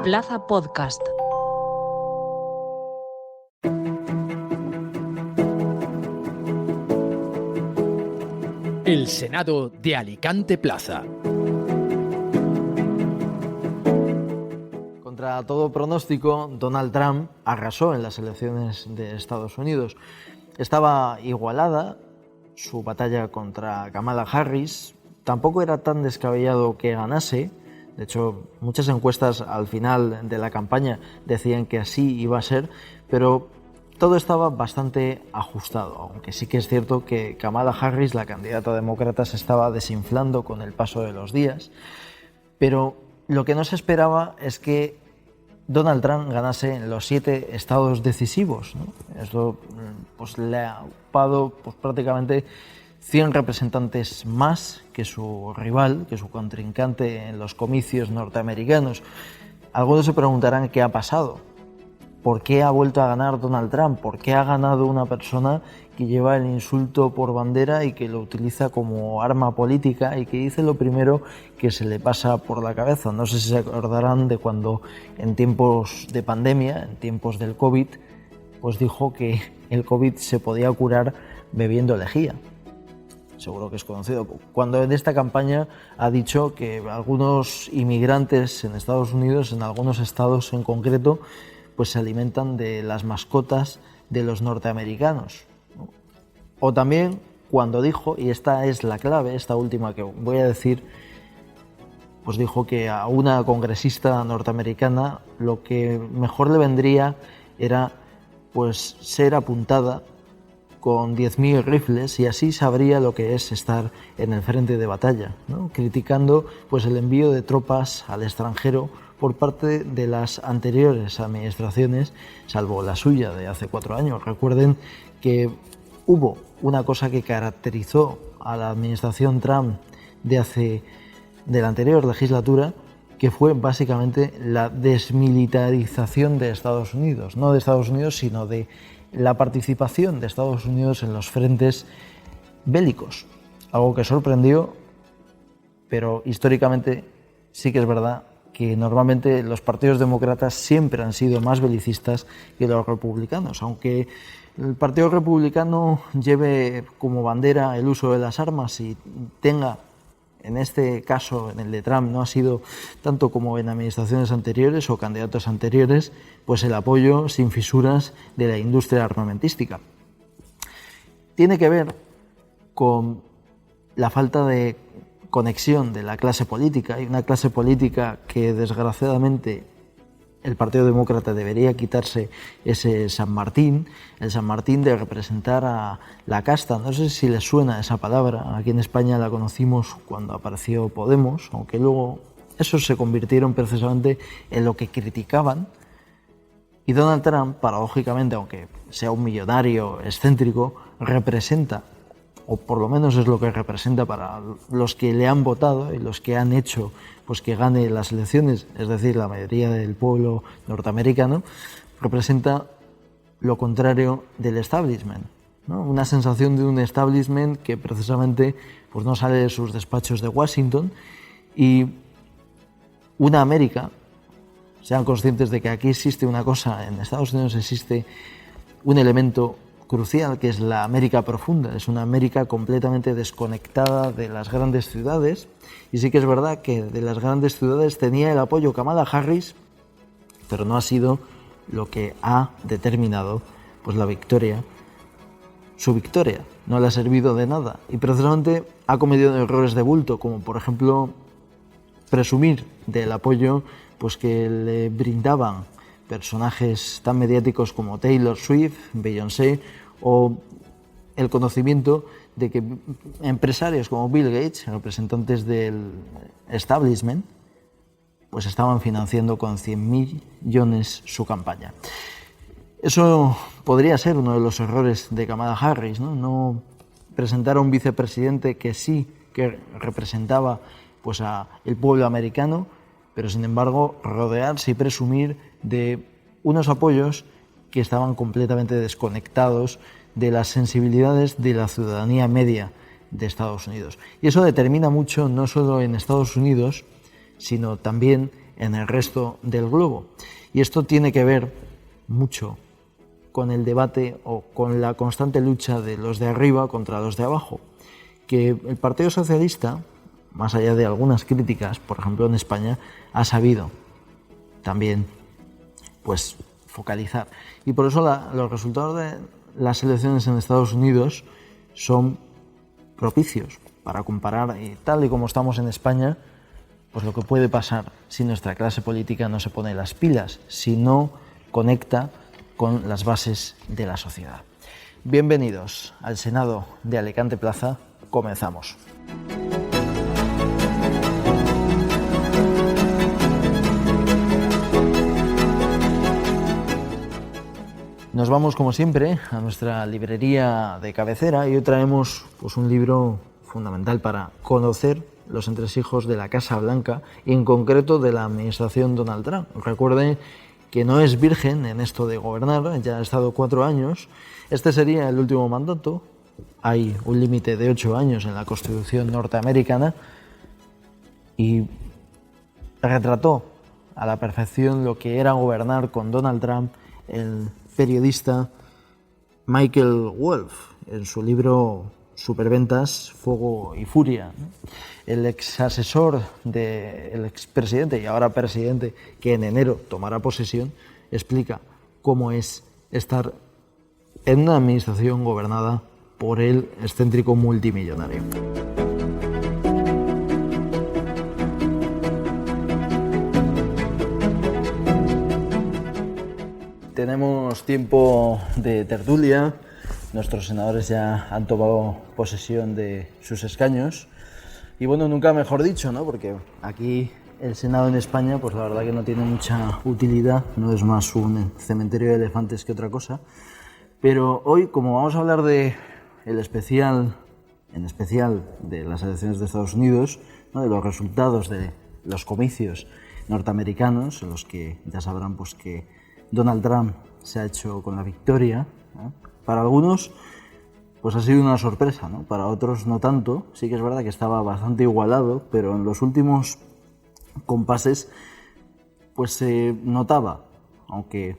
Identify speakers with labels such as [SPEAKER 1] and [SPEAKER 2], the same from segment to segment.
[SPEAKER 1] Plaza Podcast.
[SPEAKER 2] El Senado de Alicante Plaza.
[SPEAKER 3] Contra todo pronóstico, Donald Trump arrasó en las elecciones de Estados Unidos. Estaba igualada su batalla contra Kamala Harris. Tampoco era tan descabellado que ganase. De hecho, muchas encuestas al final de la campaña decían que así iba a ser, pero todo estaba bastante ajustado, aunque sí que es cierto que Kamala Harris, la candidata demócrata, se estaba desinflando con el paso de los días. Pero lo que no se esperaba es que Donald Trump ganase en los 7 estados decisivos, ¿no? Esto pues, le ha ocupado prácticamente 100 representantes más que su rival, que su contrincante en los comicios norteamericanos. Algunos se preguntarán qué ha pasado. ¿Por qué ha vuelto a ganar Donald Trump? ¿Por qué ha ganado una persona que lleva el insulto por bandera y que lo utiliza como arma política y que dice lo primero que se le pasa por la cabeza? No sé si se acordarán de cuando en tiempos de pandemia, en tiempos del COVID, pues dijo que el COVID se podía curar bebiendo lejía. Seguro que es conocido. Cuando en esta campaña ha dicho que algunos inmigrantes en Estados Unidos, en algunos estados en concreto, pues se alimentan de las mascotas de los norteamericanos. O también cuando dijo, y esta es la clave, esta última que voy a decir, pues dijo que a una congresista norteamericana lo que mejor le vendría era pues ser apuntada con 10.000 rifles y así sabría lo que es estar en el frente de batalla, ¿no? Criticando pues el envío de tropas al extranjero por parte de las anteriores administraciones, salvo la suya de hace 4 años. Recuerden que hubo una cosa que caracterizó a la administración Trump de la anterior legislatura, que fue básicamente la desmilitarización de Estados Unidos, no de Estados Unidos, sino de la participación de Estados Unidos en los frentes bélicos. Algo que sorprendió, pero históricamente sí que es verdad que normalmente los partidos demócratas siempre han sido más belicistas que los republicanos, aunque el Partido Republicano lleve como bandera el uso de las armas y tenga, en este caso, en el de Trump, no ha sido tanto como en administraciones anteriores o candidatos anteriores, pues el apoyo sin fisuras de la industria armamentística. Tiene que ver con la falta de conexión de la clase política. Hay una clase política que desgraciadamente el Partido Demócrata debería quitarse ese San Martín, el San Martín de representar a la casta. No sé si les suena esa palabra, aquí en España la conocimos cuando apareció Podemos, aunque luego esos se convirtieron precisamente en lo que criticaban. Y Donald Trump, paradójicamente, aunque sea un millonario excéntrico, representa, o por lo menos es lo que representa para los que le han votado y los que han hecho pues que gane las elecciones, es decir, la mayoría del pueblo norteamericano, representa lo contrario del establishment, ¿no? Una sensación de un establishment que precisamente pues no sale de sus despachos de Washington, y una América, sean conscientes de que aquí existe una cosa, en Estados Unidos existe un elemento crucial, que es la América profunda. Es una América completamente desconectada de las grandes ciudades, y sí que es verdad que de las grandes ciudades tenía el apoyo Kamala Harris, pero no ha sido lo que ha determinado pues la victoria. Su victoria no le ha servido de nada y precisamente ha cometido errores de bulto, como por ejemplo presumir del apoyo pues que le brindaban personajes tan mediáticos como Taylor Swift, Beyoncé, o el conocimiento de que empresarios como Bill Gates, representantes del establishment, pues estaban financiando con 100.000 millones su campaña. Eso podría ser uno de los errores de Kamala Harris, ¿no? No presentar a un vicepresidente que sí que representaba pues a el pueblo americano, pero sin embargo rodearse y presumir de unos apoyos que estaban completamente desconectados de las sensibilidades de la ciudadanía media de Estados Unidos. Y eso determina mucho no solo en Estados Unidos, sino también en el resto del globo. Y esto tiene que ver mucho con el debate o con la constante lucha de los de arriba contra los de abajo, que el Partido Socialista, más allá de algunas críticas, por ejemplo en España, ha sabido también pues focalizar. Y por eso los resultados de las elecciones en Estados Unidos son propicios para comparar, y tal y como estamos en España, pues lo que puede pasar si nuestra clase política no se pone las pilas, si no conecta con las bases de la sociedad. Bienvenidos al Senado de Alicante Plaza. Comenzamos. Nos vamos, como siempre, a nuestra librería de cabecera y hoy traemos pues, un libro fundamental para conocer los entresijos de la Casa Blanca y en concreto de la administración Donald Trump. Recuerden que no es virgen en esto de gobernar, ya ha estado 4 años. Este sería el último mandato. Hay un límite de 8 años en la Constitución norteamericana y retrató a la perfección lo que era gobernar con Donald Trump el periodista Michael Wolff en su libro Superventas, Fuego y Furia. El ex asesor del expresidente y ahora presidente, que en enero tomará posesión, explica cómo es estar en una administración gobernada por el excéntrico multimillonario. Tenemos tiempo de tertulia. Nuestros senadores ya han tomado posesión de sus escaños. Y bueno, nunca mejor dicho, ¿no? Porque aquí el Senado en España, pues la verdad que no tiene mucha utilidad. No es más un cementerio de elefantes que otra cosa. Pero hoy, como vamos a hablar de en especial de las elecciones de Estados Unidos, ¿no? De los resultados de los comicios norteamericanos, en los que ya sabrán pues que Donald Trump se ha hecho con la victoria, ¿no? Para algunos pues ha sido una sorpresa, ¿no? Para otros no tanto. Sí que es verdad que estaba bastante igualado, pero en los últimos compases pues se notaba, aunque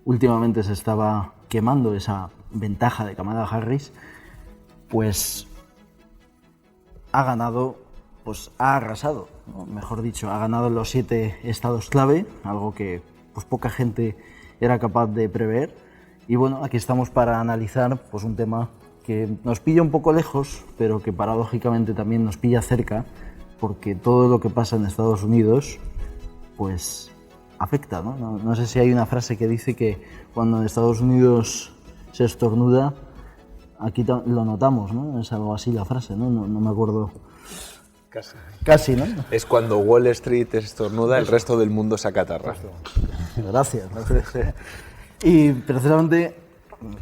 [SPEAKER 3] últimamente se estaba quemando esa ventaja de Kamala Harris, pues ha ganado, pues ha arrasado, ¿no? Mejor dicho, ha ganado en los 7 estados clave, algo que pues poca gente era capaz de prever. Y bueno, aquí estamos para analizar pues un tema que nos pilla un poco lejos, pero que paradójicamente también nos pilla cerca, porque todo lo que pasa en Estados Unidos pues afecta, ¿no? No sé si hay una frase que dice que cuando en Estados Unidos se estornuda, aquí lo notamos, ¿no? Es algo así la frase, ¿no? No me acuerdo. Casi, ¿no?
[SPEAKER 1] Es cuando Wall Street estornuda, el resto del mundo se acatarra.
[SPEAKER 3] Gracias. Y precisamente,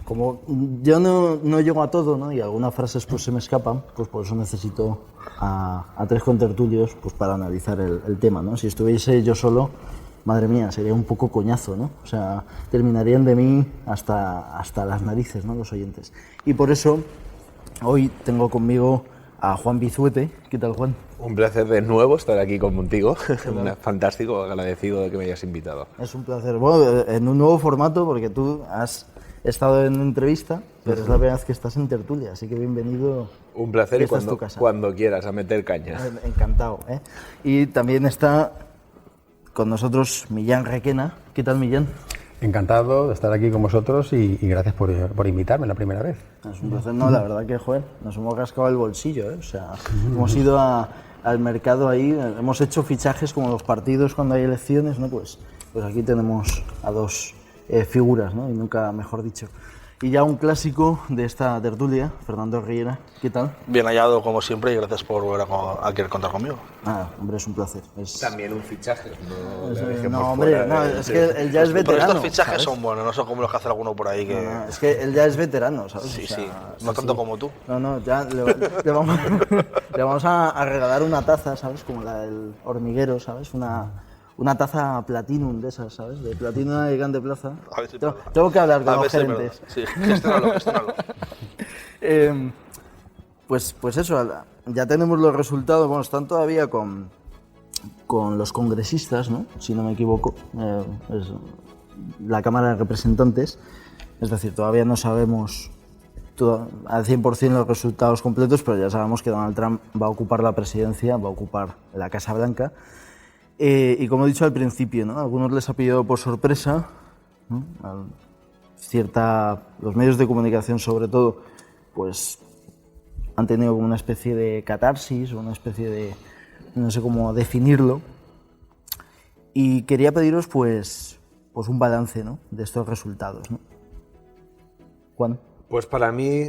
[SPEAKER 3] como yo no llego a todo, ¿no? Y algunas frases pues se me escapan, pues por eso necesito a 3 contertulios pues para analizar el tema, ¿no? Si estuviese yo solo, madre mía, sería un poco coñazo, ¿no? O sea, terminarían de mí hasta las narices, ¿no? Los oyentes. Y por eso hoy tengo conmigo a Juan Bizuete. ¿Qué tal, Juan?
[SPEAKER 1] Un placer de nuevo estar aquí contigo. Fantástico, agradecido de que me hayas invitado.
[SPEAKER 3] Es un placer. Bueno, en un nuevo formato, porque tú has estado en entrevista, pero es la primera vez que estás en tertulia, así que bienvenido.
[SPEAKER 1] Un placer, y
[SPEAKER 3] esta es tu casa.
[SPEAKER 1] Cuando quieras, a meter caña.
[SPEAKER 3] Encantado, ¿eh? Y también está con nosotros Millán Requena. ¿Qué tal, Millán?
[SPEAKER 4] Encantado de estar aquí con vosotros y gracias por invitarme la primera vez.
[SPEAKER 3] Es un placer, no, la verdad que, joder, nos hemos rascado el bolsillo, ¿eh? O sea, hemos ido al mercado ahí, hemos hecho fichajes como los partidos cuando hay elecciones, ¿no? Pues aquí tenemos a 2 figuras, ¿no? Y nunca mejor dicho. Y ya un clásico de esta tertulia, Fernando Riera, ¿qué tal?
[SPEAKER 5] Bien hallado como siempre y gracias por volver a querer contar conmigo.
[SPEAKER 3] Hombre, es un placer.
[SPEAKER 1] También un fichaje.
[SPEAKER 3] No, hombre, no, es que él ya es veterano.
[SPEAKER 5] Pero estos fichajes, ¿sabes? Son buenos, no son como los que hace alguno por ahí que...
[SPEAKER 3] No, es que él ya es veterano, ¿sabes?
[SPEAKER 5] Sí,
[SPEAKER 3] o sea,
[SPEAKER 5] sí, no tanto como tú.
[SPEAKER 3] No, ya le vamos a regalar una taza, ¿sabes? Como la del hormiguero, ¿sabes? Una taza Platinum de esas, ¿sabes? De Platinum de Alicante Plaza.
[SPEAKER 5] A ver si
[SPEAKER 3] tengo que hablar con los gerentes.
[SPEAKER 5] Sí, gestionalo.
[SPEAKER 3] Pues eso, ya tenemos los resultados. Bueno, están todavía con con los congresistas, ¿no? Si no me equivoco, es la Cámara de Representantes. Es decir, todavía no sabemos al 100% los resultados completos, pero ya sabemos que Donald Trump va a ocupar la presidencia, va a ocupar la Casa Blanca. Y como he dicho al principio, ¿no? A algunos les ha pillado por sorpresa, ¿no? Los medios de comunicación, sobre todo, pues han tenido como una especie de catarsis, o una especie de, no sé cómo definirlo. Y quería pediros, pues un balance, ¿no? De estos resultados, ¿no? Juan.
[SPEAKER 1] Pues para mí,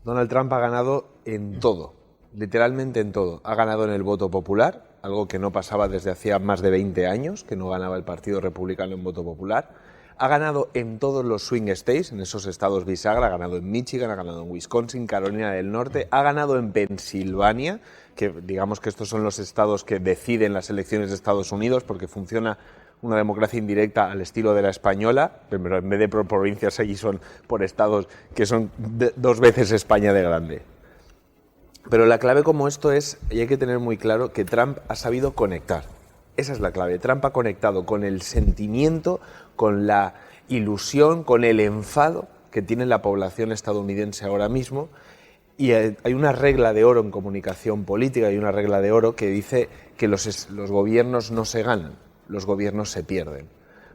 [SPEAKER 1] Donald Trump ha ganado en todo, literalmente en todo. Ha ganado en el voto popular, algo que no pasaba desde hacía más de 20 años, que no ganaba el Partido Republicano en voto popular. Ha ganado en todos los swing states, en esos estados bisagra, ha ganado en Michigan, ha ganado en Wisconsin, Carolina del Norte, ha ganado en Pensilvania, que digamos que estos son los estados que deciden las elecciones de Estados Unidos, porque funciona una democracia indirecta al estilo de la española, pero en vez de por provincias allí son por estados que son 2 veces España de grande. Pero la clave como esto es, y hay que tener muy claro, que Trump ha sabido conectar. Esa es la clave. Trump ha conectado con el sentimiento, con la ilusión, con el enfado que tiene la población estadounidense ahora mismo. Y hay una regla de oro en comunicación política, hay una regla de oro que dice que los gobiernos no se ganan, los gobiernos se pierden.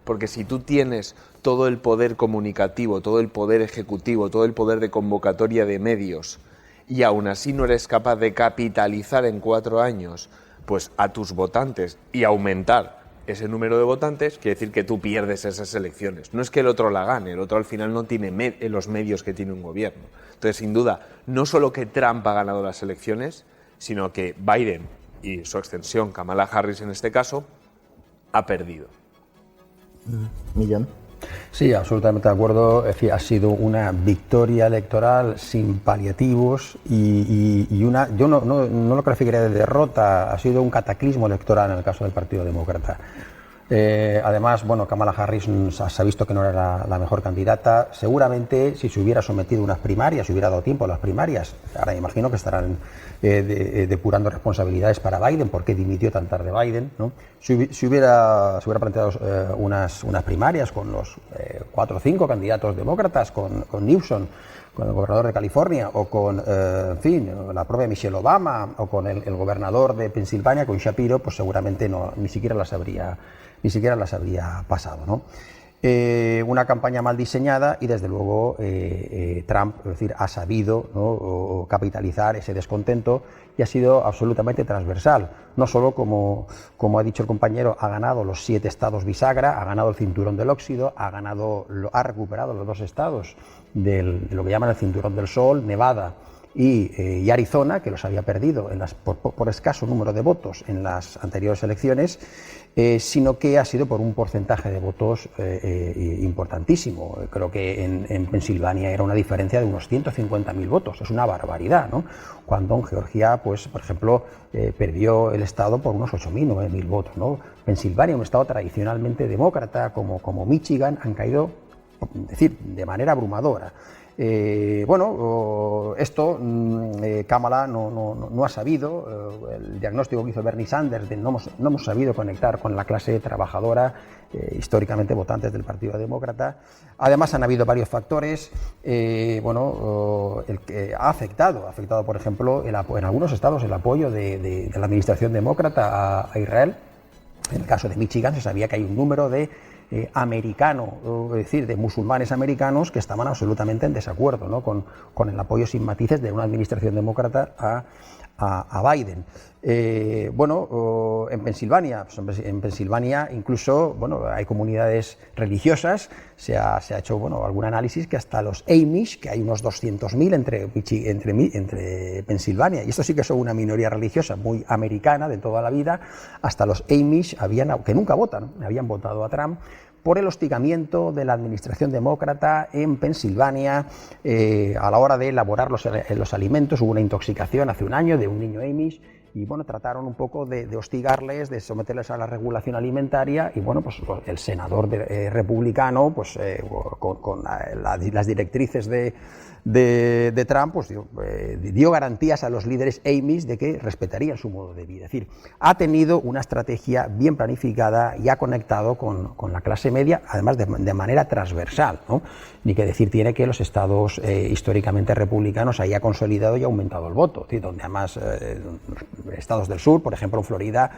[SPEAKER 1] Porque si tú tienes todo el poder comunicativo, todo el poder ejecutivo, todo el poder de convocatoria de medios, y aún así no eres capaz de capitalizar en 4 años pues a tus votantes y aumentar ese número de votantes, quiere decir que tú pierdes esas elecciones. No es que el otro la gane, el otro al final no tiene los medios que tiene un gobierno. Entonces, sin duda, no solo que Trump ha ganado las elecciones, sino que Biden y su extensión, Kamala Harris en este caso, ha perdido.
[SPEAKER 3] Millán.
[SPEAKER 4] Sí, absolutamente de acuerdo. Es decir, ha sido una victoria electoral sin paliativos y una, yo no lo calificaría de derrota, ha sido un cataclismo electoral en el caso del Partido Demócrata. Además, bueno, Kamala Harris se ha visto que no era la mejor candidata. Seguramente, si se hubiera sometido a unas primarias, si hubiera dado tiempo a las primarias, ahora me imagino que estarán depurando responsabilidades para Biden, por qué dimitió tan tarde Biden, ¿no? Si hubiera planteado unas primarias con los 4 o 5 candidatos demócratas, con Newsom, con el gobernador de California, o con, en fin, la propia Michelle Obama, o con el gobernador de Pensilvania, con Shapiro, pues seguramente ni siquiera las habría pasado, ¿no? Una campaña mal diseñada y desde luego Trump, es decir, ha sabido, ¿no?, capitalizar ese descontento y ha sido absolutamente transversal. No solo, como ha dicho el compañero, ha ganado los 7 estados bisagra, ha ganado el cinturón del óxido, ha recuperado los 2 estados de lo que llaman el cinturón del sol, Nevada y Arizona, que los había perdido por escaso número de votos en las anteriores elecciones, sino que ha sido por un porcentaje de votos importantísimo. Creo que en Pensilvania era una diferencia de unos 150.000 votos, es una barbaridad, ¿no? Cuando en Georgia, pues, por ejemplo, perdió el estado por unos 8.000, 9.000 votos, ¿no? Pensilvania, un estado tradicionalmente demócrata como Michigan, han caído, es decir, de manera abrumadora. Esto Kamala no ha sabido, el diagnóstico que hizo Bernie Sanders de no hemos sabido conectar con la clase trabajadora, históricamente votantes del Partido Demócrata. Además han habido varios factores, el que ha afectado por ejemplo en algunos estados el apoyo de la administración demócrata a Israel. En el caso de Michigan se sabía que hay un número de americano, es decir, de musulmanes americanos que estaban absolutamente en desacuerdo, ¿no?, con el apoyo sin matices de una administración demócrata a Biden. En Pensilvania incluso, hay comunidades religiosas, se ha hecho algún análisis que hasta los Amish, que hay unos 200.000 entre Pensilvania, y esto sí que son una minoría religiosa muy americana de toda la vida, hasta los Amish que nunca votan, habían votado a Trump por el hostigamiento de la administración demócrata en Pensilvania a la hora de elaborar los alimentos. Hubo una intoxicación hace un año de un niño Amish y trataron un poco de hostigarles, de someterles a la regulación alimentaria y el senador republicano con las directrices de de Trump, pues dio garantías a los líderes Amish de que respetarían su modo de vida. Es decir, ha tenido una estrategia bien planificada y ha conectado con la clase media, además de manera transversal, ¿no? Ni que decir tiene que los estados históricamente republicanos haya consolidado y aumentado el voto, es decir, donde además estados del sur, por ejemplo en Florida,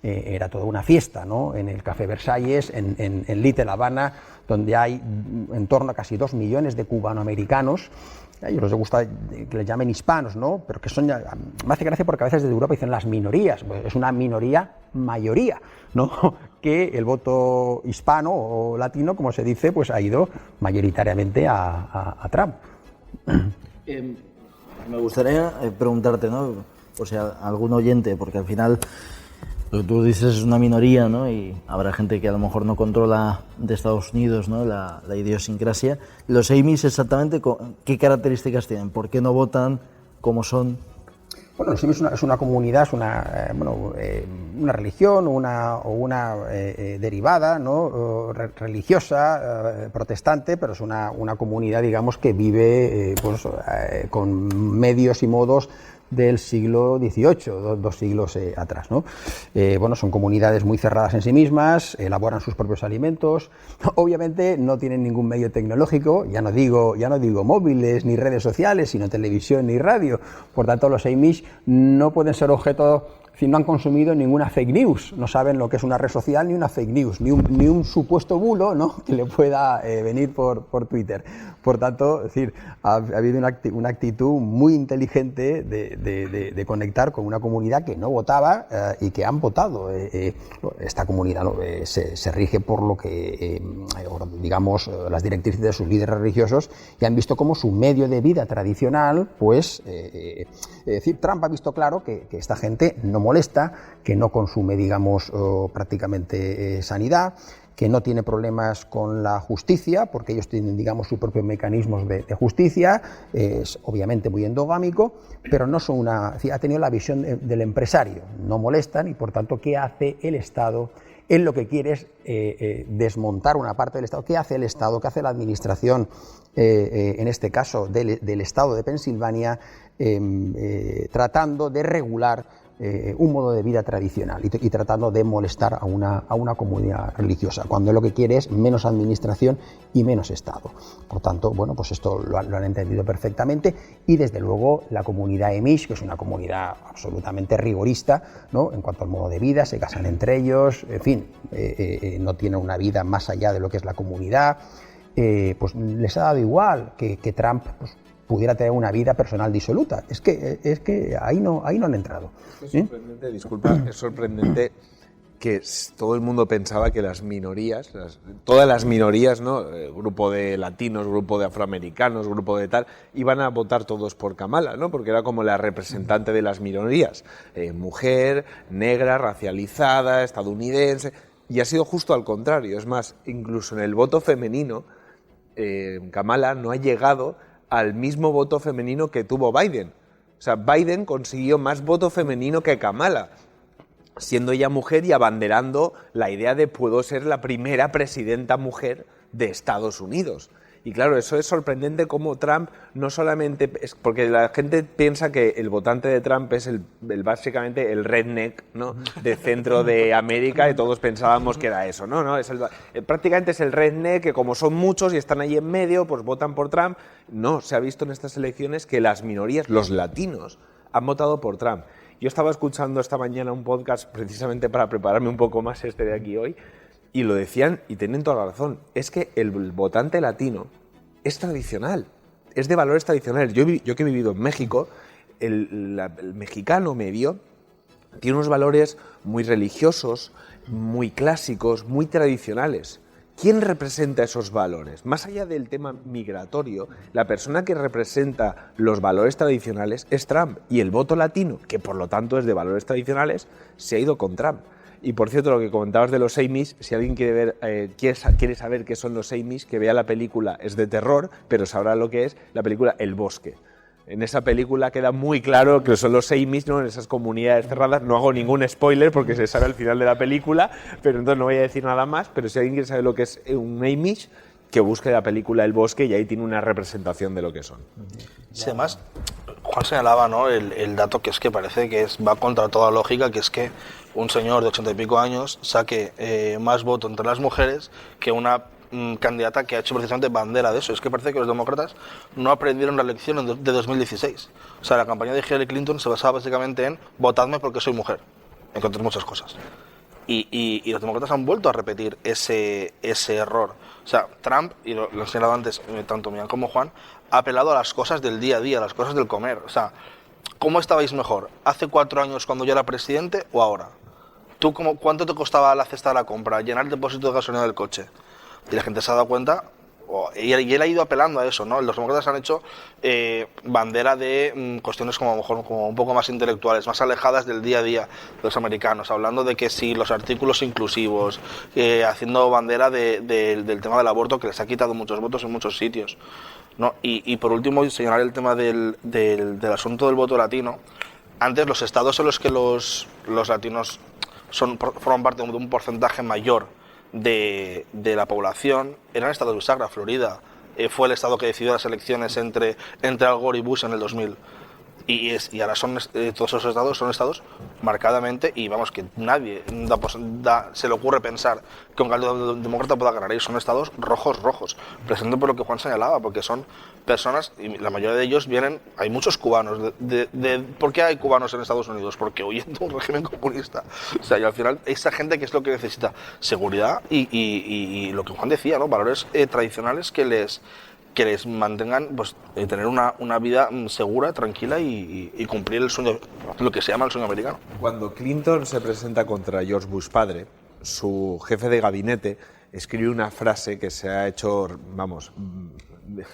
[SPEAKER 4] era toda una fiesta, ¿no? En el Café Versalles, en Little Havana, donde hay en torno a casi 2 millones de cubanoamericanos. A ellos les gusta que les llamen hispanos, ¿no? Pero que son, me hace gracia porque a veces desde Europa dicen las minorías, pues es una minoría mayoría, ¿no? Que el voto hispano o latino, como se dice, pues ha ido mayoritariamente a Trump.
[SPEAKER 3] Me gustaría preguntarte, ¿no? O sea, algún oyente, porque al final lo que tú dices es una minoría, ¿no? Y habrá gente que a lo mejor no controla de Estados Unidos, ¿no? La idiosincrasia. Los Amish exactamente, ¿qué características tienen? ¿Por qué no votan? ¿Cómo son?
[SPEAKER 4] Bueno, los Amish es una comunidad, es una religión o una derivada, ¿no? Religiosa, protestante, pero es una comunidad, digamos, que vive con medios y modos del siglo XVIII, 2 siglos atrás, ¿no? Son comunidades muy cerradas en sí mismas, elaboran sus propios alimentos, obviamente no tienen ningún medio tecnológico, ya no digo móviles ni redes sociales, sino televisión ni radio. Por tanto, los Amish no pueden ser objeto, si no han consumido ninguna fake news, no saben lo que es una red social ni una fake news, ni un supuesto bulo, ¿no? Que le pueda venir por Twitter. Por tanto, es decir, ha habido una actitud muy inteligente de conectar con una comunidad que no votaba y que han votado. Esta comunidad, ¿no? se rige por lo que, digamos, las directrices de sus líderes religiosos, y han visto como su medio de vida tradicional, pues, es decir, Trump ha visto claro que esta gente no molesta, que no consume, digamos, prácticamente sanidad, que no tiene problemas con la justicia, porque ellos tienen, digamos, sus propios mecanismos de justicia, es obviamente muy endogámico, pero no son ha tenido la visión del empresario, no molestan, y por tanto, ¿qué hace el Estado? Él lo que quiere es desmontar una parte del Estado. ¿Qué hace el Estado? ¿Qué hace la administración, en este caso del Estado de Pensilvania, tratando de regular un modo de vida tradicional y tratando de molestar a una comunidad religiosa, cuando lo que quiere es menos administración y menos Estado? Por tanto, pues esto lo han entendido perfectamente, y desde luego la comunidad Amish, que es una comunidad absolutamente rigorista, ¿no? En cuanto al modo de vida, se casan entre ellos, en fin, no tienen una vida más allá de lo que es la comunidad, pues les ha dado igual que Trump pudiera tener una vida personal disoluta. Es que ahí no han entrado.
[SPEAKER 1] Es sorprendente, disculpa, es sorprendente que todo el mundo pensaba que las minorías, todas las minorías, ¿no? Grupo de latinos, grupo de afroamericanos, grupo de tal, iban a votar todos por Kamala, ¿no? Porque era como la representante de las minorías, mujer, negra, racializada, estadounidense, y ha sido justo al contrario. Es más, incluso en el voto femenino, Kamala no ha llegado al mismo voto femenino que tuvo Biden. O sea, Biden consiguió más voto femenino que Kamala, siendo ella mujer y abanderando la idea de puedo ser la primera presidenta mujer de Estados Unidos. Y claro, eso es sorprendente cómo Trump no solamente... porque la gente piensa que el votante de Trump es básicamente el redneck, ¿no? De centro de América, y todos pensábamos que era eso, ¿no? Prácticamente es el redneck que, como son muchos y están ahí en medio, pues votan por Trump. No, se ha visto en estas elecciones que las minorías, los latinos, han votado por Trump. Yo estaba escuchando esta mañana un podcast precisamente para prepararme un poco más de aquí hoy, y lo decían, y tienen toda la razón, es que el votante latino es tradicional, es de valores tradicionales. Yo que he vivido en México, el mexicano medio tiene unos valores muy religiosos, muy clásicos, muy tradicionales. ¿Quién representa esos valores? Más allá del tema migratorio, la persona que representa los valores tradicionales es Trump, y el voto latino, que por lo tanto es de valores tradicionales, se ha ido con Trump. Y por cierto, lo que comentabas de los Amish, si alguien quiere saber qué son los Amish, que vea la película. Es de terror, pero sabrá lo que es la película El Bosque. En esa película queda muy claro que son los Amish, ¿no? En esas comunidades cerradas. No hago ningún spoiler porque se sabe al final de la película, pero entonces no voy a decir nada más. Pero si alguien quiere saber lo que es un Amish, que busque la película El Bosque y ahí tiene una representación de lo que son.
[SPEAKER 5] Sí, además, Juan señalaba, ¿no?, el dato que es que parece que va contra toda lógica, que es que un señor de 80 y pico años saque más voto entre las mujeres que una candidata que ha hecho precisamente bandera de eso. Es que parece que los demócratas no aprendieron la lección de 2016. O sea, la campaña de Hillary Clinton se basaba básicamente en votadme porque soy mujer, entre otras muchas cosas. Y los demócratas han vuelto a repetir ese error. O sea, Trump, y lo he señalado antes, tanto Millán como Juan, ha apelado a las cosas del día a día, a las cosas del comer. O sea, ¿cómo estabais mejor? ¿Hace 4 años cuando yo era presidente o ahora? ¿Tú cuánto te costaba la cesta de la compra, llenar el depósito de gasolina del coche? Y la gente se ha dado cuenta, y él ha ido apelando a eso, ¿no? Los demócratas han hecho bandera de cuestiones como a lo mejor como un poco más intelectuales, más alejadas del día a día de los americanos, hablando de que sí, los artículos inclusivos, haciendo bandera del tema del aborto, que les ha quitado muchos votos en muchos sitios, ¿no? Y por último, señalar el tema del asunto del voto latino. Antes, los estados en los que los latinos forman parte de un porcentaje mayor de la población eran estados bisagra. Florida fue el estado que decidió las elecciones entre Al Gore y Bush en el 2000. Y ahora todos esos estados son estados marcadamente, y vamos, que nadie se le ocurre pensar que un candidato demócrata pueda ganar. Y son estados rojos, precisamente por lo que Juan señalaba, porque son personas, y la mayoría de ellos hay muchos cubanos. ¿Por qué hay cubanos en Estados Unidos? Porque huyen de un régimen comunista. O sea, y al final, esa gente, ¿qué es lo que necesita? Seguridad y lo que Juan decía, ¿no? Valores tradicionales que les mantengan, pues, tener una vida segura, tranquila y cumplir el sueño, lo que se llama el sueño americano.
[SPEAKER 1] Cuando Clinton se presenta contra George Bush padre, su jefe de gabinete escribe una frase que se ha hecho, vamos,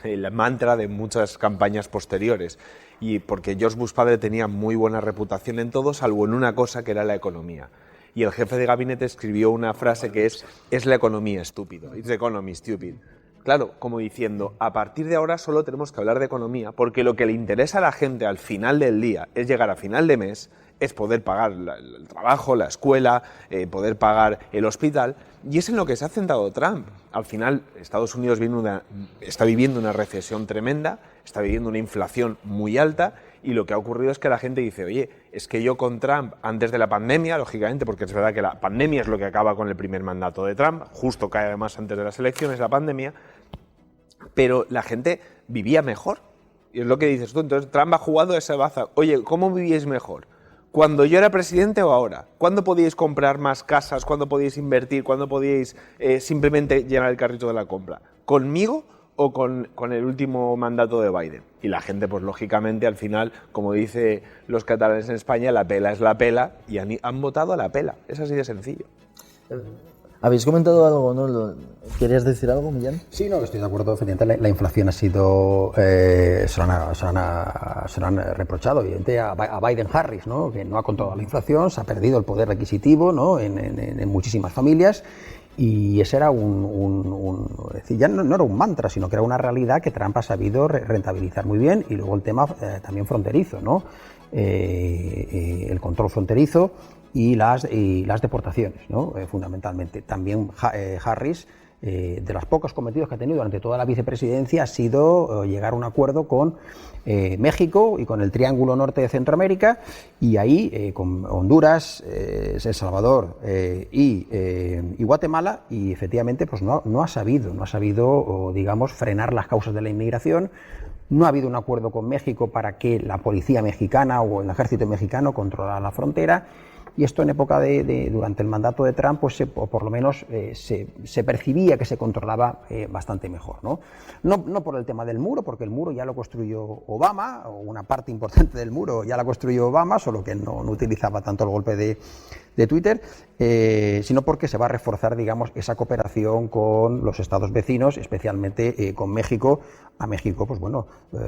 [SPEAKER 1] el mantra de muchas campañas posteriores, y porque George Bush padre tenía muy buena reputación en todo, salvo en una cosa, que era la economía. Y el jefe de gabinete escribió una frase que es la economía estúpido, it's the economy stupid. Claro, como diciendo, a partir de ahora solo tenemos que hablar de economía, porque lo que le interesa a la gente al final del día es llegar a final de mes, es poder pagar el trabajo, la escuela, poder pagar el hospital, y es en lo que se ha centrado Trump. Al final, Estados Unidos está viviendo una recesión tremenda, está viviendo una inflación muy alta, y lo que ha ocurrido es que la gente dice, oye, es que yo con Trump, antes de la pandemia, lógicamente, porque es verdad que la pandemia es lo que acaba con el primer mandato de Trump, justo cae además antes de las elecciones la pandemia, pero la gente vivía mejor. Y es lo que dices tú. Entonces Trump ha jugado esa baza. Oye, ¿cómo vivíais mejor? ¿Cuando yo era presidente o ahora? ¿Cuándo podíais comprar más casas? ¿Cuándo podíais invertir? ¿Cuándo podíais simplemente llenar el carrito de la compra? ¿Conmigo o con el último mandato de Biden? Y la gente, pues lógicamente, al final, como dicen los catalanes en España, la pela es la pela, y han votado a la pela. Es así de sencillo.
[SPEAKER 3] ¿Habéis comentado algo, no? ¿Querías decir algo, Millán?
[SPEAKER 4] Sí, no, estoy de acuerdo. Efectivamente, la inflación ha sido, se lo han reprochado, evidente, a Biden-Harris, ¿no? Que no ha controlado la inflación, se ha perdido el poder adquisitivo, ¿no? en muchísimas familias. Y ese era es decir, ya no era un mantra, sino que era una realidad que Trump ha sabido rentabilizar muy bien. Y luego el tema también fronterizo, ¿no? El control fronterizo y las deportaciones, ¿no? Fundamentalmente. También Harris, de los pocos cometidos que ha tenido durante toda la vicepresidencia, ha sido llegar a un acuerdo con México y con el Triángulo Norte de Centroamérica, y ahí con Honduras, El Salvador y Guatemala, y efectivamente pues no ha sabido, digamos, frenar las causas de la inmigración. No ha habido un acuerdo con México para que la policía mexicana o el ejército mexicano controlara la frontera. Y esto en época durante el mandato de Trump, pues por lo menos se percibía que se controlaba bastante mejor, ¿no? No por el tema del muro, porque el muro ya lo construyó Obama, o una parte importante del muro ya la construyó Obama, solo que no utilizaba tanto el golpe de Twitter, sino porque se va a reforzar, digamos, esa cooperación con los estados vecinos, especialmente con México. A México, pues bueno,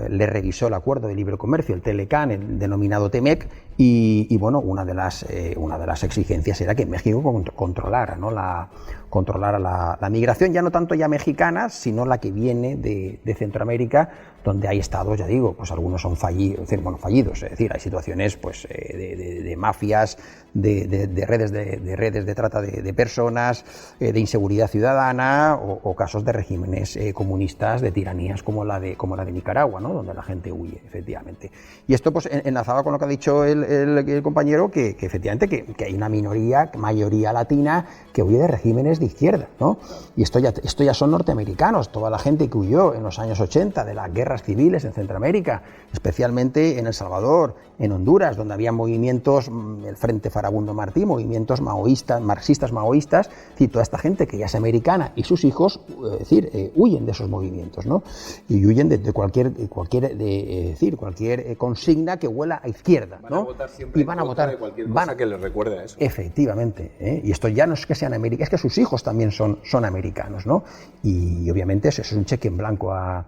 [SPEAKER 4] le revisó el acuerdo de libre comercio, el TLCAN, el denominado TEMEC, y bueno, una de las exigencias era que México controlara, ¿no? controlara la migración, ya no tanto ya mexicana, sino la que viene de Centroamérica, donde hay estados, ya digo, pues algunos son fallidos, es decir, hay situaciones pues, de mafias, de redes de trata de personas, de inseguridad ciudadana o casos de regímenes comunistas, de tiranías como la de Nicaragua, ¿no? Donde la gente huye, efectivamente. Y esto pues enlazaba con lo que ha dicho el compañero, que efectivamente que hay una mayoría latina que huye de regímenes de izquierda, ¿no? Y esto ya son norteamericanos, toda la gente que huyó en los años 80 de las guerras civiles en Centroamérica, especialmente en El Salvador, en Honduras, donde había movimientos, el Frente Farabundo Martí, movimientos maoístas, marxistas-maoístas, es decir, toda esta gente que ya es americana y sus hijos, huyen de esos movimientos, ¿no? Y huyen de cualquier consigna que huela a izquierda, ¿no?
[SPEAKER 1] Van a votar siempre
[SPEAKER 4] y van a votar
[SPEAKER 1] de cualquier cosa que les recuerde a eso.
[SPEAKER 4] Efectivamente, y esto ya no es que sean americanos, es que sus hijos también son americanos, ¿no? Y obviamente eso es un cheque en blanco a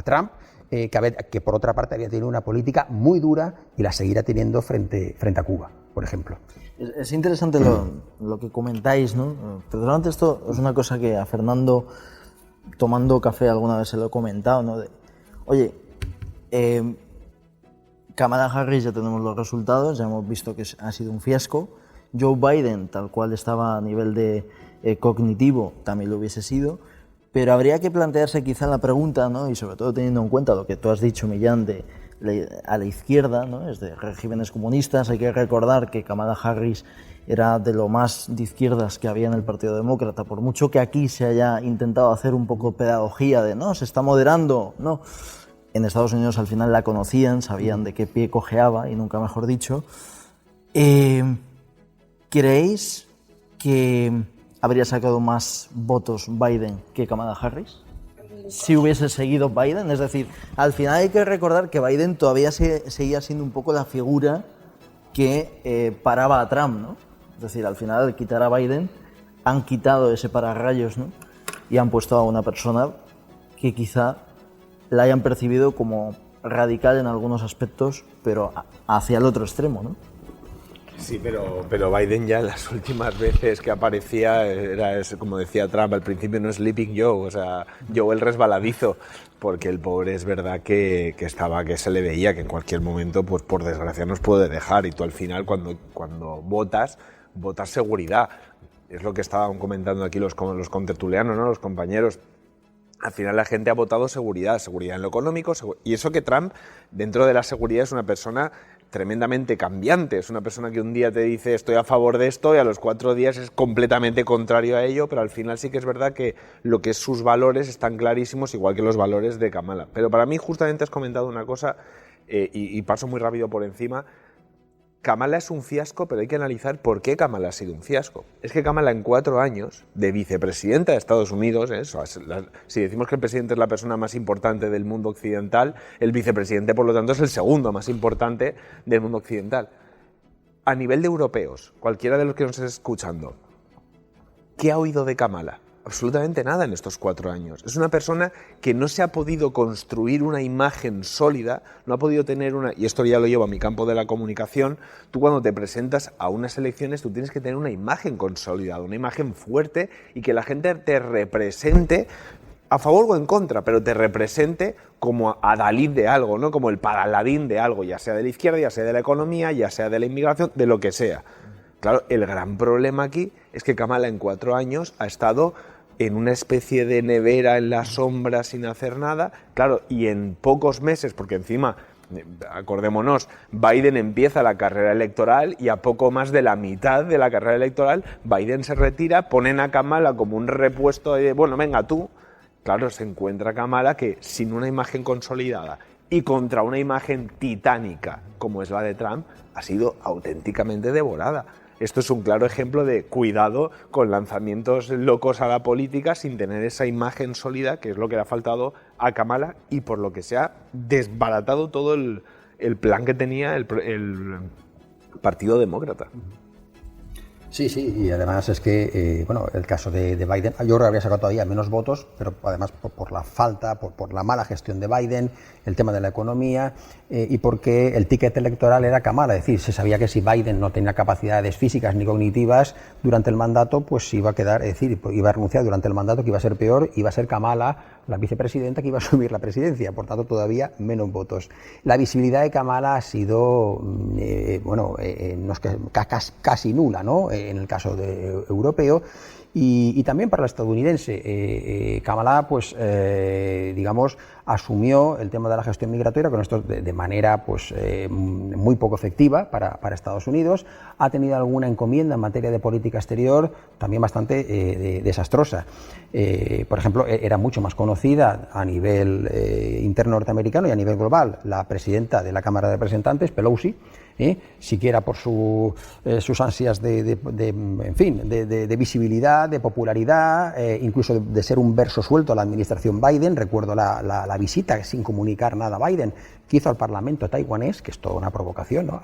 [SPEAKER 4] Trump, que por otra parte había tenido una política muy dura y la seguirá teniendo frente a Cuba, por ejemplo.
[SPEAKER 3] Es interesante lo que comentáis, ¿no? Perdonad, esto es una cosa que a Fernando, tomando café, alguna vez se lo he comentado, ¿no? Oye, Kamala Harris, ya tenemos los resultados, ya hemos visto que ha sido un fiasco. Joe Biden, tal cual estaba a nivel de cognitivo, también lo hubiese sido. Pero habría que plantearse quizá la pregunta, ¿no? Y sobre todo teniendo en cuenta lo que tú has dicho, Millán, a la izquierda, ¿no? Es de regímenes comunistas. Hay que recordar que Kamala Harris era de lo más de izquierdas que había en el Partido Demócrata, por mucho que aquí se haya intentado hacer un poco pedagogía de no, se está moderando, no. En Estados Unidos al final la conocían, sabían de qué pie cojeaba, y nunca mejor dicho. ¿Creéis que habría sacado más votos Biden que Kamala Harris si hubiese seguido Biden? Es decir, al final hay que recordar que Biden todavía seguía siendo un poco la figura que paraba a Trump, ¿no? Es decir, al final al quitar a Biden han quitado ese pararrayos, ¿no? Y han puesto a una persona que quizá la hayan percibido como radical en algunos aspectos, pero hacia el otro extremo, ¿no?
[SPEAKER 1] Sí, pero Biden ya en las últimas veces que aparecía era, como decía Trump, al principio no Sleeping Joe, o sea, Joe el resbaladizo, porque el pobre es verdad que se le veía que en cualquier momento, pues por desgracia nos puede dejar, y tú al final cuando votas seguridad. Es lo que estaban comentando aquí los contertulianos, ¿no? Los compañeros. Al final la gente ha votado seguridad en lo económico, y eso que Trump, dentro de la seguridad, es una persona tremendamente cambiante, es una persona que un día te dice estoy a favor de esto y a los 4 días es completamente contrario a ello, pero al final sí que es verdad que lo que es sus valores están clarísimos, igual que los valores de Kamala. Pero para mí justamente has comentado una cosa, y paso muy rápido por encima. Kamala es un fiasco, pero hay que analizar por qué Kamala ha sido un fiasco. Es que Kamala en 4 años de vicepresidenta de Estados Unidos, si decimos que el presidente es la persona más importante del mundo occidental, el vicepresidente, por lo tanto, es el segundo más importante del mundo occidental. A nivel de europeos, cualquiera de los que nos esté escuchando, ¿qué ha oído de Kamala? Absolutamente nada en estos 4 años. Es una persona que no se ha podido construir una imagen sólida, no ha podido tener una... Y esto ya lo llevo a mi campo de la comunicación. Tú cuando te presentas a unas elecciones, tú tienes que tener una imagen consolidada, una imagen fuerte, y que la gente te represente a favor o en contra, pero te represente como adalid de algo, ¿no? Como el paladín de algo, ya sea de la izquierda, ya sea de la economía, ya sea de la inmigración, de lo que sea. Claro, el gran problema aquí es que Kamala en 4 años ha estado en una especie de nevera en la sombra sin hacer nada, claro, y en pocos meses, porque encima, acordémonos, Biden empieza la carrera electoral y a poco más de la mitad de la carrera electoral Biden se retira, ponen a Kamala como un repuesto de, bueno, venga tú. Claro, se encuentra Kamala que sin una imagen consolidada y contra una imagen titánica como es la de Trump, ha sido auténticamente devorada. Esto es un claro ejemplo de cuidado con lanzamientos locos a la política sin tener esa imagen sólida, que es lo que le ha faltado a Kamala, y por lo que se ha desbaratado todo el plan que tenía el Partido Demócrata.
[SPEAKER 4] Sí, y además es que, bueno, el caso de Biden, yo creo que habría sacado todavía menos votos, pero además por la falta, por la mala gestión de Biden, el tema de la economía y porque el ticket electoral era Kamala, es decir, se sabía que si Biden no tenía capacidades físicas ni cognitivas durante el mandato, pues iba a quedar, es decir, iba a renunciar durante el mandato, que iba a ser peor, iba a ser Kamala la vicepresidenta que iba a asumir la presidencia, por tanto todavía menos votos. La visibilidad de Kamala ha sido, no es que casi nula, ¿no? En el caso europeo y también para la estadounidense. Kamala, pues, digamos, asumió el tema de la gestión migratoria con esto de manera, pues, muy poco efectiva para Estados Unidos. Ha tenido alguna encomienda en materia de política exterior también bastante desastrosa. Por ejemplo, era mucho más conocida a nivel interno norteamericano y a nivel global la presidenta de la Cámara de Representantes, Pelosi, siquiera por sus ansias de visibilidad, de popularidad, incluso de ser un verso suelto a la administración Biden. Recuerdo la visita sin comunicar nada a Biden que hizo al Parlamento taiwanés, que es toda una provocación, ¿no?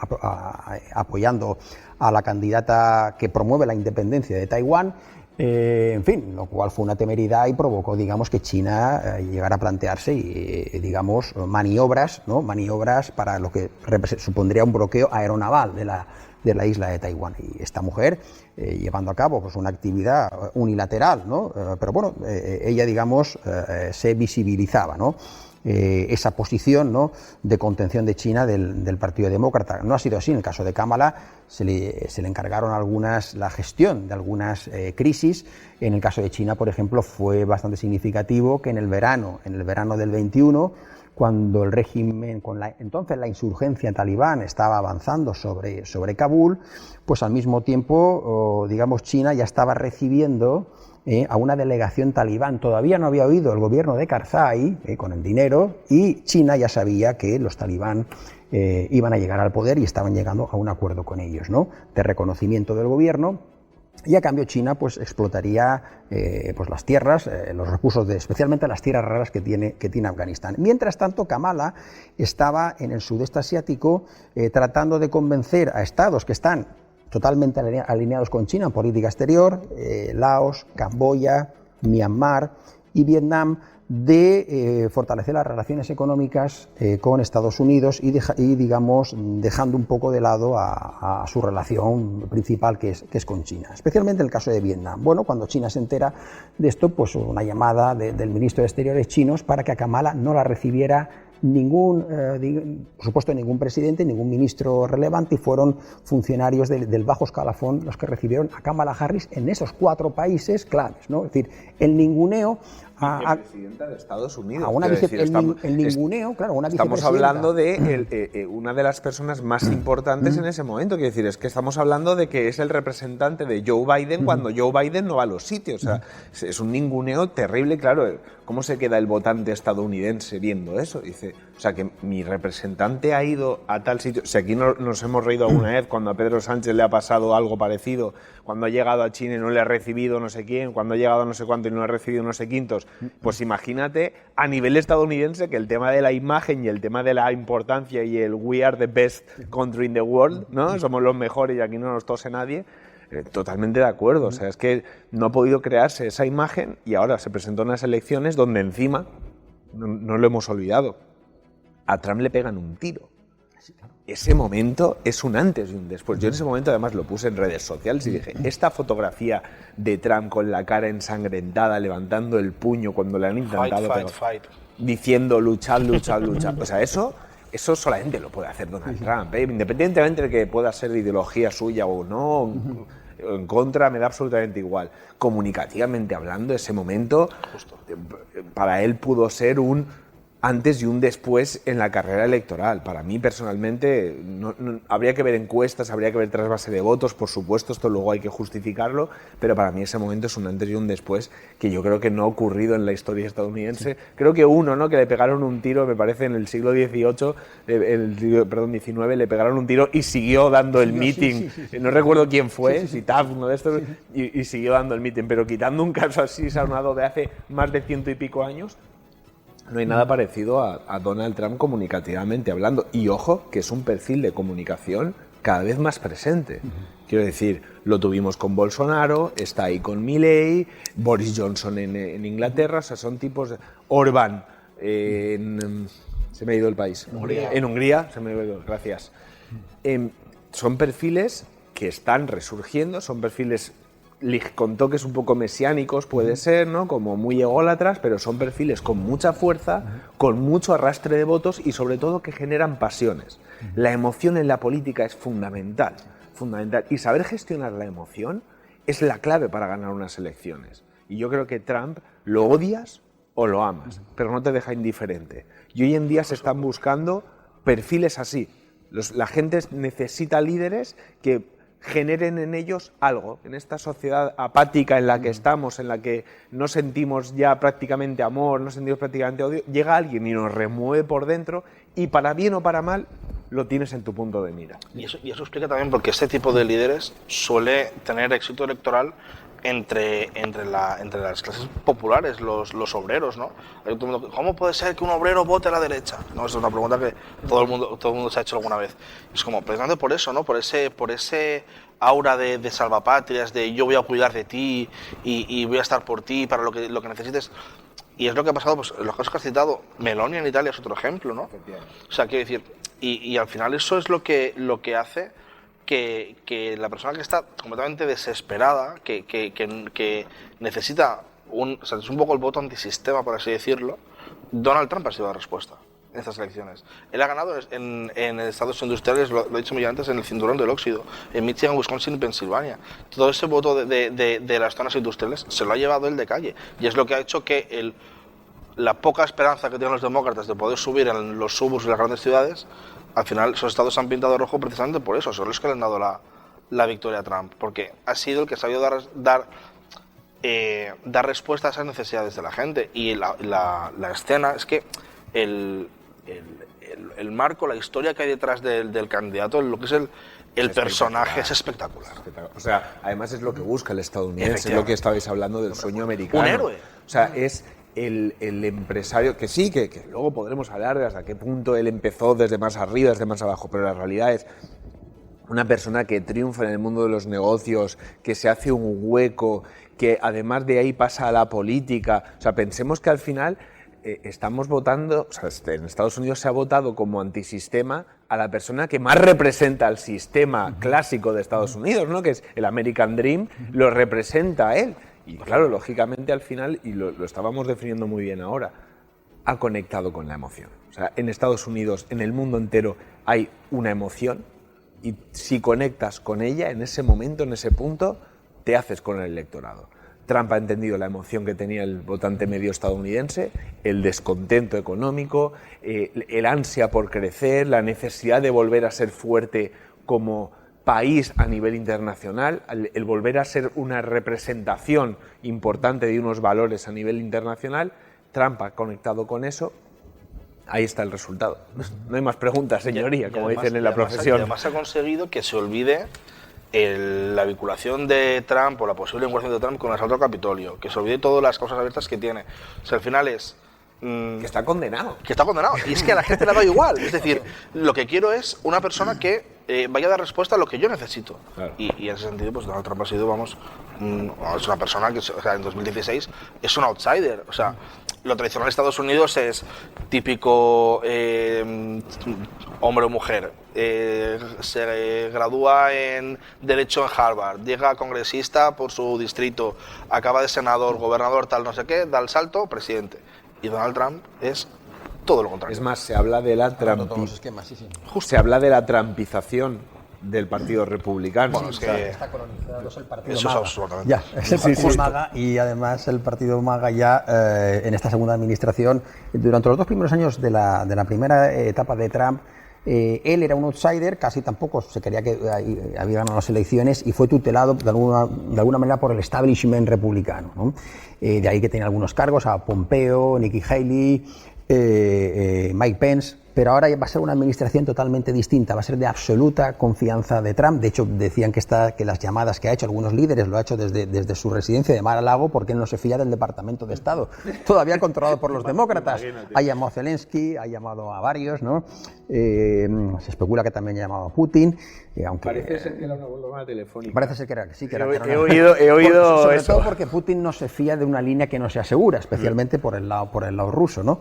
[SPEAKER 4] Apoyando a la candidata que promueve la independencia de Taiwán. Lo cual fue una temeridad y provocó, digamos, que China llegara a plantearse, digamos, maniobras para lo que supondría un bloqueo aeronaval de la isla de Taiwán. Y esta mujer, llevando a cabo, pues, una actividad unilateral, ¿no? Pero bueno, ella, digamos, se visibilizaba, ¿no? Esa posición, ¿no?, de contención de China del Partido Demócrata. No ha sido así. En el caso de Kamala se le encargaron la gestión de algunas crisis. En el caso de China, por ejemplo, fue bastante significativo que en el verano del 21, cuando el régimen, entonces la insurgencia talibán estaba avanzando sobre Kabul, pues al mismo tiempo, digamos, China ya estaba recibiendo a una delegación talibán. Todavía no había oído el gobierno de Karzai con el dinero, y China ya sabía que los talibán iban a llegar al poder y estaban llegando a un acuerdo con ellos, ¿no?, de reconocimiento del gobierno. Y a cambio China, pues, explotaría pues las tierras, los recursos, especialmente las tierras raras que tiene Afganistán. Mientras tanto, Kamala estaba en el sudeste asiático tratando de convencer a estados que están totalmente alineados con China en política exterior, Laos, Camboya, Myanmar y Vietnam, de fortalecer las relaciones económicas con Estados Unidos y digamos, dejando un poco de lado a su relación principal, que es con China, especialmente en el caso de Vietnam. Bueno, cuando China se entera de esto, pues una llamada del ministro de Exteriores chinos para que a Kamala no la recibiera por supuesto, ningún presidente, ningún ministro relevante, y fueron funcionarios del bajo escalafón los que recibieron a Kamala Harris en esos 4 países claves, ¿no? Es decir, el ninguneo
[SPEAKER 1] a presidenta de Estados Unidos.
[SPEAKER 4] El ninguneo, claro, una
[SPEAKER 1] estamos hablando de una de las personas más importantes en ese momento. Quiero decir, es que estamos hablando de que es el representante de Joe Biden cuando Joe Biden no va a los sitios. O sea, es un ninguneo terrible. Claro, ¿cómo se queda el votante estadounidense viendo eso? Dice, o sea, que mi representante ha ido a tal sitio. Si aquí nos hemos reído alguna vez cuando a Pedro Sánchez le ha pasado algo parecido, cuando ha llegado a China y no le ha recibido no sé quién, cuando ha llegado a no sé cuánto y no le ha recibido no sé quintos. Pues imagínate a nivel estadounidense que el tema de la imagen y el tema de la importancia y el we are the best country in the world, ¿no? Somos los mejores y aquí no nos tose nadie. Totalmente de acuerdo. O sea, es que no ha podido crearse esa imagen y ahora se presentó en unas elecciones donde encima, no lo hemos olvidado, a Trump le pegan un tiro. Ese momento es un antes y un después. Yo en ese momento además lo puse en redes sociales y dije, esta fotografía de Trump con la cara ensangrentada, levantando el puño cuando le han intentado
[SPEAKER 5] fight.
[SPEAKER 1] Diciendo luchad. O sea, eso solamente lo puede hacer Donald Trump, independientemente de que pueda ser de ideología suya o no, en contra, me da absolutamente igual. Comunicativamente hablando, ese momento para él pudo ser un antes y un después en la carrera electoral. Para mí, personalmente, habría que ver encuestas, habría que ver trasvase de votos, por supuesto, esto luego hay que justificarlo, pero para mí ese momento es un antes y un después que yo creo que no ha ocurrido en la historia estadounidense. Sí. Creo que ¿no?, que le pegaron un tiro, me parece, en el siglo XIX, XIX, le pegaron un tiro y siguió dando el meeting. Sí. No recuerdo quién fue, si Taft, uno de estos, y siguió dando el meeting, pero quitando un caso así sonado de hace más de 100 y pico años, no hay nada parecido a Donald Trump comunicativamente hablando. Y ojo, que es un perfil de comunicación cada vez más presente. Quiero decir, lo tuvimos con Bolsonaro, está ahí con Milei, Boris Johnson en Inglaterra, o sea, son tipos... Orbán, se me ha ido el país. En Hungría, se me ha ido, gracias. Son perfiles que están resurgiendo, son perfiles con toques un poco mesiánicos, puede ser, ¿no? Como muy ególatras, pero son perfiles con mucha fuerza, con mucho arrastre de votos y sobre todo que generan pasiones. La emoción en la política es fundamental. Y saber gestionar la emoción es la clave para ganar unas elecciones. Y yo creo que Trump lo odias o lo amas, pero no te deja indiferente. Y hoy en día se están buscando perfiles así. La gente necesita líderes que generen en ellos algo. En esta sociedad apática en la que estamos, en la que no sentimos ya prácticamente amor, no sentimos prácticamente odio, llega alguien y nos remueve por dentro y para bien o para mal lo tienes en tu punto de mira.
[SPEAKER 5] Y eso explica también por qué este tipo de líderes suele tener éxito electoral entre las clases populares, los obreros, ¿no? ¿Cómo puede ser que un obrero vote a la derecha? No, es una pregunta que todo el mundo se ha hecho alguna vez. Es como precisamente por eso, ¿no? Por ese aura de salvapatrias, de yo voy a cuidar de ti y voy a estar por ti para lo que necesites. Y es lo que ha pasado, pues, en los casos que has citado. Meloni en Italia es otro ejemplo, ¿no? O sea, quiero decir, y al final eso es lo que hace que la persona que está completamente desesperada, que necesita o sea, es un poco el voto antisistema, por así decirlo. Donald Trump ha sido la respuesta en estas elecciones. Él ha ganado en estados industriales, lo he dicho muy antes, en el cinturón del óxido, en Michigan, Wisconsin y Pensilvania. Todo ese voto de las zonas industriales se lo ha llevado él de calle. Y es lo que ha hecho que la poca esperanza que tienen los demócratas de poder subir en los suburbs de las grandes ciudades, al final esos estados se han pintado de rojo precisamente por eso. Son los que le han dado la victoria a Trump, porque ha sido el que ha sabido dar respuesta a esas necesidades de la gente. Y la escena es que el marco, la historia que hay detrás del candidato, lo que es el personaje es espectacular.
[SPEAKER 1] O sea, además es lo que busca el estadounidense, es lo que estabais hablando del sueño americano.
[SPEAKER 5] Un héroe.
[SPEAKER 1] O sea, es el empresario, que sí, que luego podremos hablar de hasta qué punto él empezó desde más arriba, desde más abajo, pero la realidad es una persona que triunfa en el mundo de los negocios, que se hace un hueco, que además de ahí pasa a la política. O sea, pensemos que al final estamos votando, o sea, en Estados Unidos se ha votado como antisistema a la persona que más representa al sistema clásico de Estados Unidos, ¿no? Que es el American Dream, lo representa a él. Y claro, lógicamente al final, y lo estábamos definiendo muy bien ahora, ha conectado con la emoción. O sea, en Estados Unidos, en el mundo entero, hay una emoción y si conectas con ella en ese momento, en ese punto, te haces con el electorado. Trump ha entendido la emoción que tenía el votante medio estadounidense, el descontento económico, el ansia por crecer, la necesidad de volver a ser fuerte como país a nivel internacional, el volver a ser una representación importante de unos valores a nivel internacional. Trump ha conectado con eso. Ahí está el resultado. No hay más preguntas, señoría, como dicen en la profesión.
[SPEAKER 5] Y además ha conseguido que se olvide la vinculación de Trump o la posible vinculación de Trump con el asalto al Capitolio, que se olvide todas las causas abiertas que tiene. O sea, al final es...
[SPEAKER 1] que está condenado.
[SPEAKER 5] Que está condenado. Y es que a la gente le da igual. Es decir, lo que quiero es una persona que vaya a dar respuesta a lo que yo necesito. Claro. Y en ese sentido, pues Donald Trump ha sido, es una persona que, o sea, en 2016 es un outsider. O sea, lo tradicional de Estados Unidos es típico hombre o mujer. Se gradúa en Derecho en Harvard, llega congresista por su distrito, acaba de senador, gobernador, tal, no sé qué, da el salto, presidente. Y Donald Trump es todo lo contrario.
[SPEAKER 1] Es más, se habla de la trampización del Partido Republicano.
[SPEAKER 5] Bueno, es que
[SPEAKER 4] está colonizado, es el Partido
[SPEAKER 5] eso
[SPEAKER 4] MAGA.
[SPEAKER 5] es absolutamente.
[SPEAKER 4] Ya, es el Partido MAGA, y además el Partido MAGA ya en esta segunda administración, durante los 2 primeros años de la primera etapa de Trump, él era un outsider, casi tampoco se quería que había ganado las elecciones y fue tutelado de alguna manera por el establishment republicano, ¿no? De ahí que tenía algunos cargos a Pompeo, Nikki Haley, Mike Pence, pero ahora va a ser una administración totalmente distinta, va a ser de absoluta confianza de Trump. De hecho, decían que las llamadas que ha hecho algunos líderes lo ha hecho desde su residencia de Mar-a-Lago, porque él no se fía del Departamento de Estado, todavía controlado por los demócratas. Ha llamado a Zelensky, ha llamado a varios, ¿no? Se especula que también ha llamado a Putin. Aunque,
[SPEAKER 1] parece ser que era una broma telefónica.
[SPEAKER 4] Parece ser que era, sí, que era.
[SPEAKER 1] He oído
[SPEAKER 4] sobre
[SPEAKER 1] eso.
[SPEAKER 4] todo porque Putin no se fía de una línea que no se asegura, especialmente por el lado ruso, ¿no?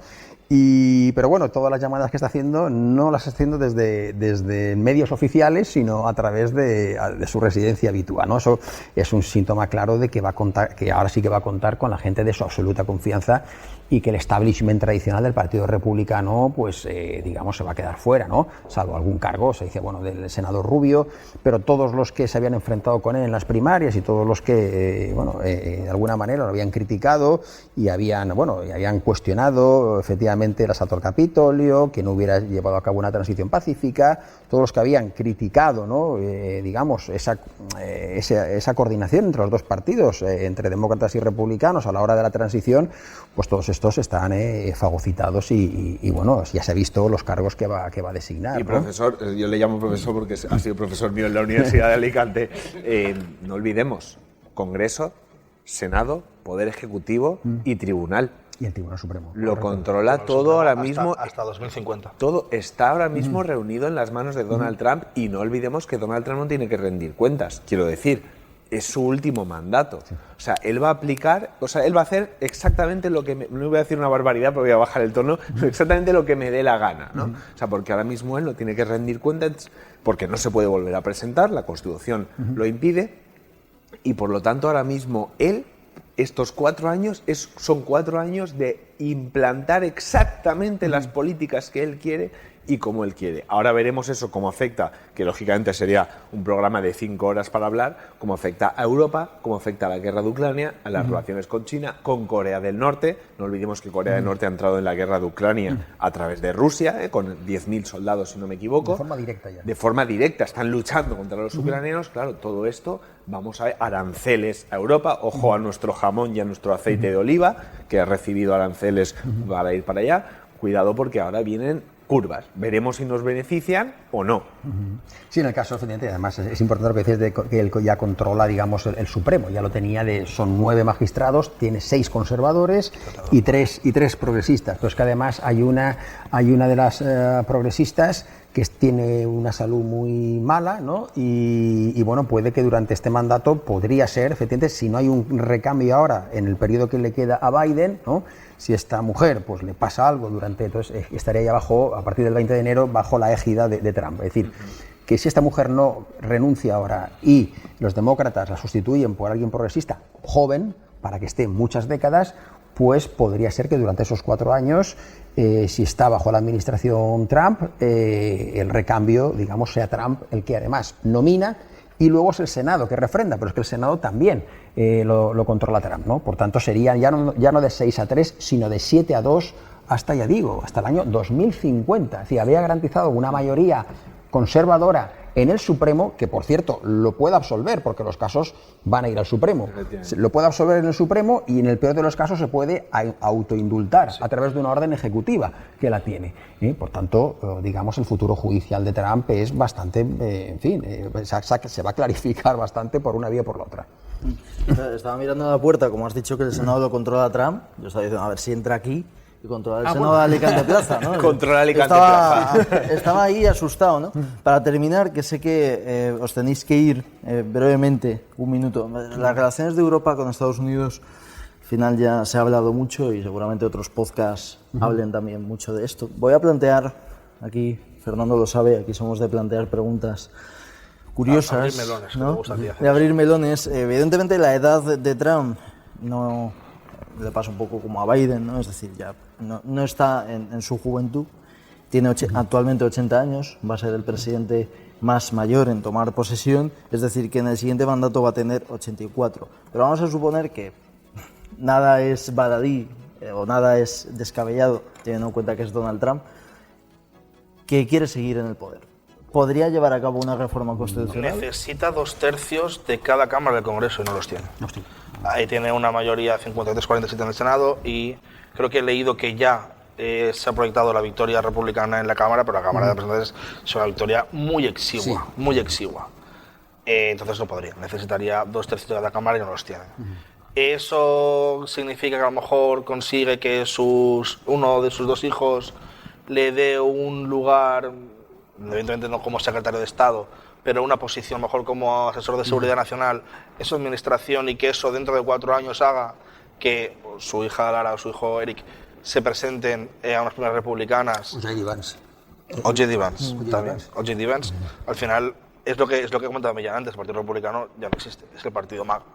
[SPEAKER 4] Pero bueno, todas las llamadas que está haciendo no las está haciendo desde medios oficiales, sino a través de su residencia habitual, ¿no? Eso es un síntoma claro de que ahora sí que va a contar con la gente de su absoluta confianza y que el establishment tradicional del Partido Republicano, pues digamos, se va a quedar fuera, ¿no? Salvo algún cargo, se dice, bueno, del senador Rubio, pero todos los que se habían enfrentado con él en las primarias y todos los que, de alguna manera lo habían criticado y habían cuestionado efectivamente el asalto al Capitolio, que no hubiera llevado a cabo una transición pacífica, todos los que habían criticado, ¿no? Digamos, esa coordinación entre los dos partidos, entre demócratas y republicanos a la hora de la transición, pues todos estos están fagocitados y bueno, ya se ha visto los cargos que va a designar.
[SPEAKER 1] Y
[SPEAKER 4] ¿no?
[SPEAKER 1] profesor, yo le llamo profesor porque ha sido profesor mío en la Universidad de Alicante. No olvidemos, Congreso, Senado, Poder Ejecutivo y Tribunal.
[SPEAKER 4] Y el Tribunal Supremo.
[SPEAKER 1] Lo controla todo ahora mismo.
[SPEAKER 5] Hasta 2050.
[SPEAKER 1] Todo está ahora mismo reunido en las manos de Donald Trump y no olvidemos que Donald Trump no tiene que rendir cuentas. Quiero decir, es su último mandato. Sí. O sea, él va a aplicar, él va a hacer exactamente lo que no voy a decir una barbaridad porque voy a bajar el tono, pero exactamente lo que me dé la gana, ¿no? O sea, porque ahora mismo él no tiene que rendir cuentas porque no se puede volver a presentar, la Constitución lo impide y por lo tanto ahora mismo él, estos 4 años son 4 años de implantar exactamente las políticas que él quiere y como él quiere. Ahora veremos eso cómo afecta, que lógicamente sería un programa de 5 horas para hablar, cómo afecta a Europa, cómo afecta a la guerra de Ucrania, a las relaciones con China, con Corea del Norte. No olvidemos que Corea del Norte ha entrado en la guerra de Ucrania a través de Rusia, con 10.000 soldados, si no me equivoco.
[SPEAKER 4] De forma directa ya.
[SPEAKER 1] De forma directa, están luchando contra los ucranianos. Claro, todo esto, vamos a ver, aranceles a Europa, ojo a nuestro jamón y a nuestro aceite de oliva, que ha recibido aranceles para ir para allá. Cuidado porque ahora vienen curvas. Veremos si nos benefician o no.
[SPEAKER 4] Sí, en el caso, evidentemente, además es importante lo que dices de que él ya controla, digamos, el Supremo. Ya lo tenía, son 9 magistrados, tiene 6 conservadores y 3 progresistas. Pero es que además hay una de las progresistas que tiene una salud muy mala, ¿no? Y bueno, puede que durante este mandato podría ser, efectivamente, si no hay un recambio ahora en el periodo que le queda a Biden, ¿no? Si esta mujer pues le pasa algo entonces estaría ya a partir del 20 de enero, bajo la égida de Trump. Es decir, que si esta mujer no renuncia ahora y los demócratas la sustituyen por alguien progresista joven, para que esté muchas décadas, pues podría ser que durante esos 4 años, si está bajo la administración Trump, el recambio, digamos, sea Trump el que además nomina y luego es el Senado que refrenda, pero es que el Senado también lo controla Trump, ¿no? Por tanto, sería ya no de 6-3, sino de 7-2 hasta el año 2050. Es decir, había garantizado una mayoría conservadora en el Supremo, que por cierto lo puede absolver porque los casos van a ir al Supremo. Lo puede absolver en el Supremo y en el peor de los casos se puede autoindultar a través de una orden ejecutiva que la tiene. Por tanto, digamos, el futuro judicial de Trump es bastante, se va a clarificar bastante por una vía o por la otra.
[SPEAKER 3] Estaba mirando a la puerta, como has dicho que el Senado lo controla Trump, yo estaba diciendo, a ver si entra aquí y controla el Senado de Alicante Plaza, ¿no?
[SPEAKER 1] Controla Alicante Plaza.
[SPEAKER 3] Estaba ahí asustado, ¿no? Para terminar, que sé que os tenéis que ir brevemente, un minuto. Las relaciones de Europa con Estados Unidos, al final ya se ha hablado mucho y seguramente otros podcasts hablen también mucho de esto. Voy a plantear, aquí Fernando lo sabe, aquí somos de plantear preguntas curiosas,
[SPEAKER 5] abrir melones,
[SPEAKER 3] ¿no?
[SPEAKER 5] Que me gustaría hacer.
[SPEAKER 3] De abrir melones. Evidentemente la edad de Trump no le pasa un poco como a Biden, ¿no? Es decir, ya no está en su juventud, tiene actualmente 80 años, va a ser el presidente más mayor en tomar posesión, es decir, que en el siguiente mandato va a tener 84. Pero vamos a suponer que nada es baladí o nada es descabellado, teniendo en cuenta que es Donald Trump, que quiere seguir en el poder. ¿Podría llevar a cabo una reforma constitucional?
[SPEAKER 5] Necesita 2/3 de cada Cámara del Congreso y no los tiene. Ahí tiene una mayoría 53-47 en el Senado y creo que he leído que ya se ha proyectado la victoria republicana en la Cámara, pero la Cámara de Representantes es una victoria muy exigua, muy exigua. Entonces no podría, necesitaría 2/3 de la Cámara y no los tiene. ¿Eso significa que a lo mejor consigue que uno de sus 2 hijos le dé un lugar, evidentemente no como secretario de Estado, pero una posición mejor como asesor de seguridad nacional en su administración, y que eso dentro de 4 años haga que su hija Lara o su hijo Eric se presenten a unas primeras republicanas? O.J. Vance, al final es lo que comentaba Millán antes, el Partido Republicano ya no existe, es el partido mago.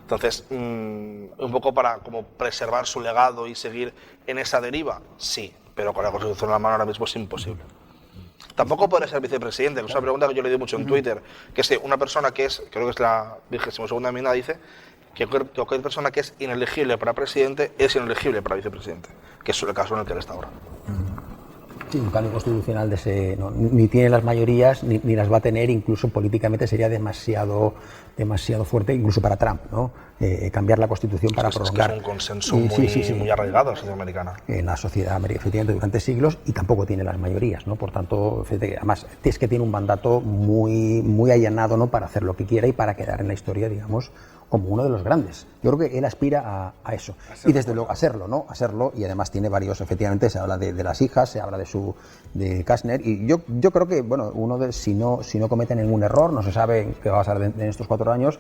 [SPEAKER 5] Entonces, un poco para como preservar su legado y seguir en esa deriva, sí, pero con la Constitución en la mano ahora mismo es imposible. Tampoco podrá ser vicepresidente, que es una pregunta que yo le digo mucho en Twitter, que es una persona que es, creo que es la 22ª enmienda, dice que cualquier persona que es inelegible para presidente es inelegible para vicepresidente, que es el caso en el que él está ahora.
[SPEAKER 4] Sí, un cambio constitucional de ese, ni tiene las mayorías ni las va a tener, incluso políticamente sería demasiado fuerte, incluso para Trump, ¿no? Cambiar la Constitución para prolongar.
[SPEAKER 5] Es un consenso muy arraigado en la sociedad americana. En
[SPEAKER 4] la sociedad americana, efectivamente, durante siglos, y tampoco tiene las mayorías, ¿no? Por tanto, además, es que tiene un mandato muy allanado, ¿no? Para hacer lo que quiera y para quedar en la historia, digamos, como uno de los grandes. Yo creo que él aspira a eso. Y desde luego, a serlo, ¿no? A serlo, y además tiene varios, efectivamente, se habla de las hijas, se habla de Kastner, y yo creo que, bueno, si no comete ningún error, no se sabe qué va a pasar en estos 4 años,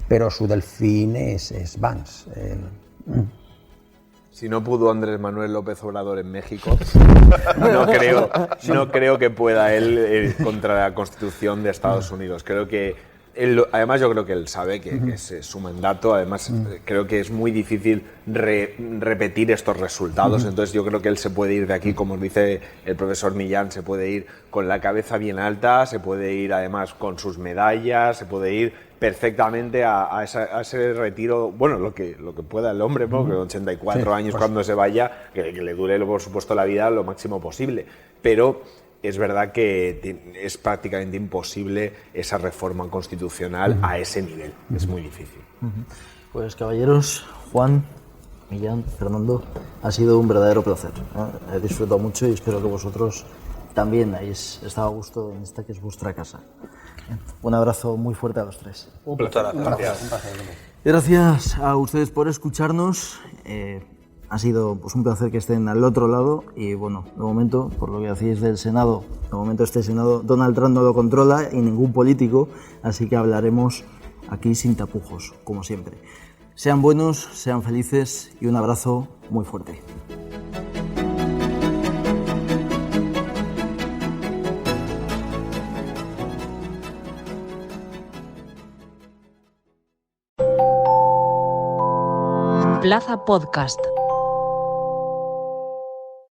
[SPEAKER 4] pero su delfín es Vance.
[SPEAKER 1] Si no pudo Andrés Manuel López Obrador en México, no creo que pueda él contra la Constitución de Estados Unidos. Creo que además yo creo que él sabe que es su mandato. Además creo que es muy difícil repetir estos resultados. Entonces yo creo que él se puede ir de aquí, como dice el profesor Millán, se puede ir con la cabeza bien alta, se puede ir además con sus medallas, se puede ir perfectamente a ese retiro, bueno, lo que pueda el hombre, porque 84 años cuando se vaya, que le dure por supuesto la vida lo máximo posible, pero es verdad que es prácticamente imposible esa reforma constitucional a ese nivel, es muy difícil.
[SPEAKER 3] Pues caballeros, Juan, Millán, Fernando, ha sido un verdadero placer, ¿eh? He disfrutado mucho y espero que vosotros también hayáis estado a gusto en esta que es vuestra casa. Un abrazo muy fuerte a los 3.
[SPEAKER 5] Un placer.
[SPEAKER 3] Gracias a ustedes por escucharnos. Ha sido pues, un placer que estén al otro lado y bueno, de momento, por lo que decís del Senado, de momento este Senado Donald Trump no lo controla y ningún político, así que hablaremos aquí sin tapujos, como siempre. Sean buenos, sean felices y un abrazo muy fuerte.
[SPEAKER 6] Plaza Podcast.